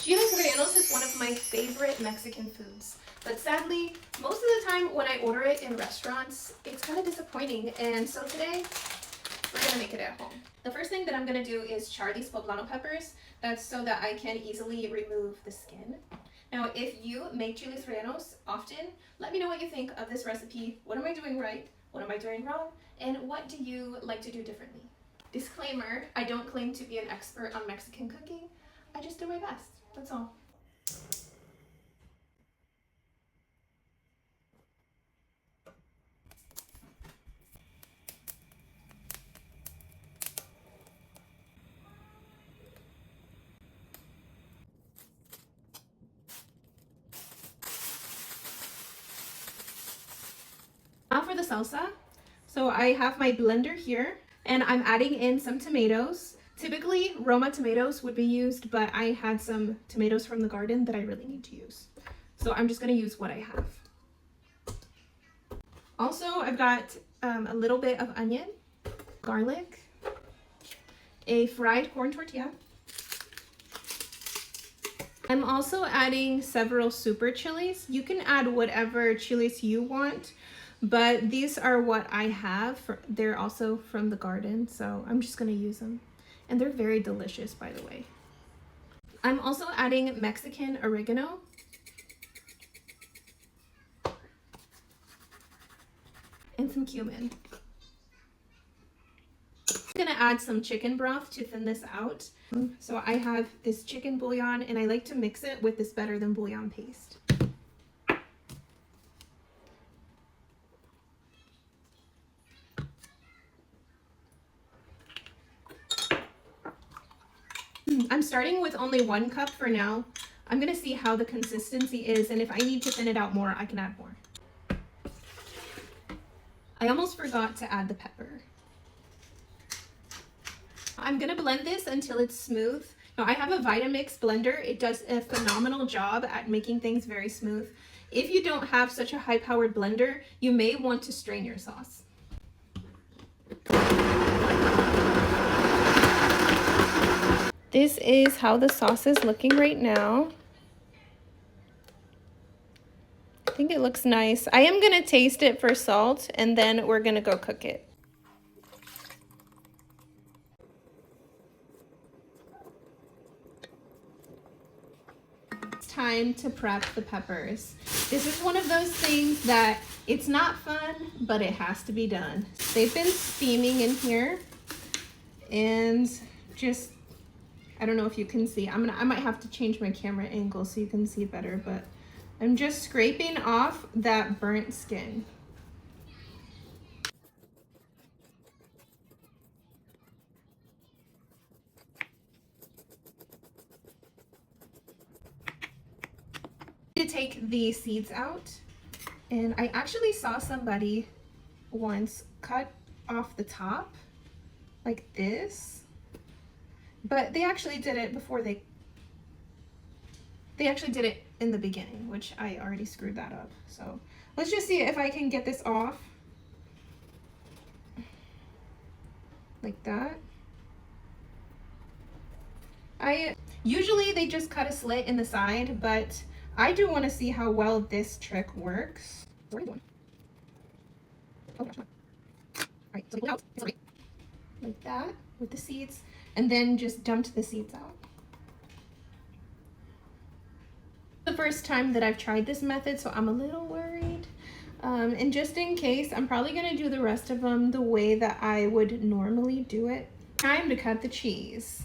Chiles Rellenos is one of my favorite Mexican foods, but sadly, most of the time when I order it in restaurants, it's kind of disappointing, and so today, we're gonna make it at home. The first thing that I'm gonna do is char these poblano peppers. That's so that I can easily remove the skin. Now, if you make chiles rellenos often, let me know what you think of this recipe. What am I doing right? What am I doing wrong? And what do you like to do differently? Disclaimer, I don't claim to be an expert on Mexican cooking. I just do my best, that's all. Now for the salsa. So I have my blender here and I'm adding in some tomatoes. Typically Roma tomatoes would be used, but I had some tomatoes from the garden that I really need to use. So I'm just gonna use what I have. Also, I've got a little bit of onion, garlic, a fried corn tortilla. I'm also adding several super chilies. You can add whatever chilies you want, but these are what I have. They're also from the garden, so I'm just gonna use them. And they're very delicious, by the way. I'm also adding Mexican oregano. And some cumin. I'm gonna add some chicken broth to thin this out. So I have this chicken bouillon and I like to mix it with this Better Than Bouillon paste. I'm starting with only 1 cup for now. I'm gonna see how the consistency is, and if I need to thin it out more, I can add more. I almost forgot to add the pepper. I'm gonna blend this until it's smooth. Now I have a Vitamix blender. It does a phenomenal job at making things very smooth. If you don't have such a high-powered blender, you may want to strain your sauce. This is how the sauce is looking right now. I think it looks nice. I am gonna taste it for salt and then we're gonna go cook it. It's time to prep the peppers. This is one of those things that it's not fun, but it has to be done. They've been steaming in here and just, I don't know if you can see. I might have to change my camera angle so you can see better, but I'm just scraping off that burnt skin. To take the seeds out, and I actually saw somebody once cut off the top like this, but they actually did it before they actually did it in the beginning, which I already screwed that up. So let's just see if I can get this off like that. Usually they just cut a slit in the side, but I do want to see how well this trick works. What are you doing? Oh gosh. All right, so out. Like that with the seeds, and then just dumped the seeds out. The first time that I've tried this method, so I'm a little worried. And just in case, I'm probably gonna do the rest of them the way that I would normally do it. Time to cut the cheese.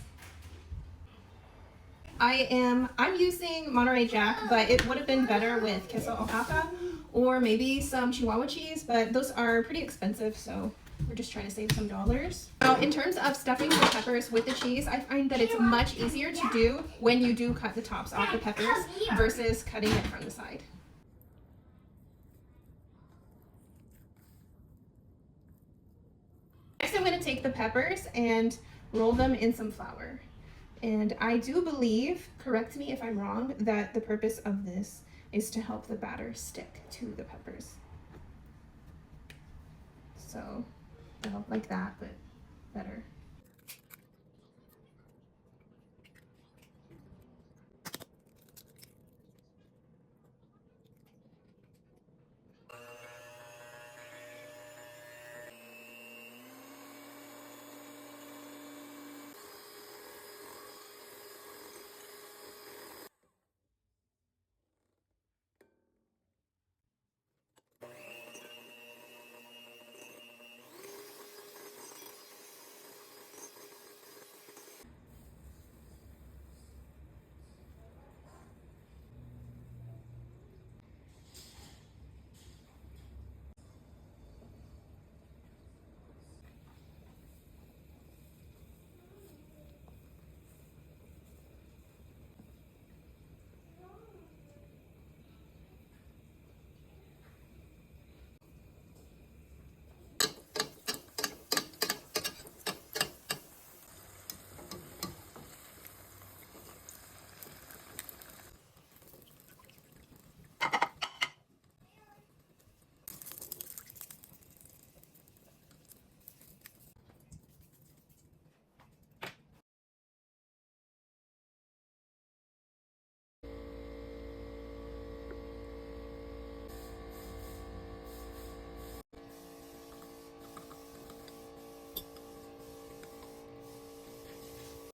I'm using Monterey Jack, but it would have been better with queso Oaxaca or maybe some Chihuahua cheese, but those are pretty expensive, so we're just trying to save some dollars. Now, in terms of stuffing the peppers with the cheese, I find that it's much easier to do when you do cut the tops off the peppers versus cutting it from the side. Next, I'm going to take the peppers and roll them in some flour. And I do believe, correct me if I'm wrong, that the purpose of this is to help the batter stick to the peppers. So, like that, but better.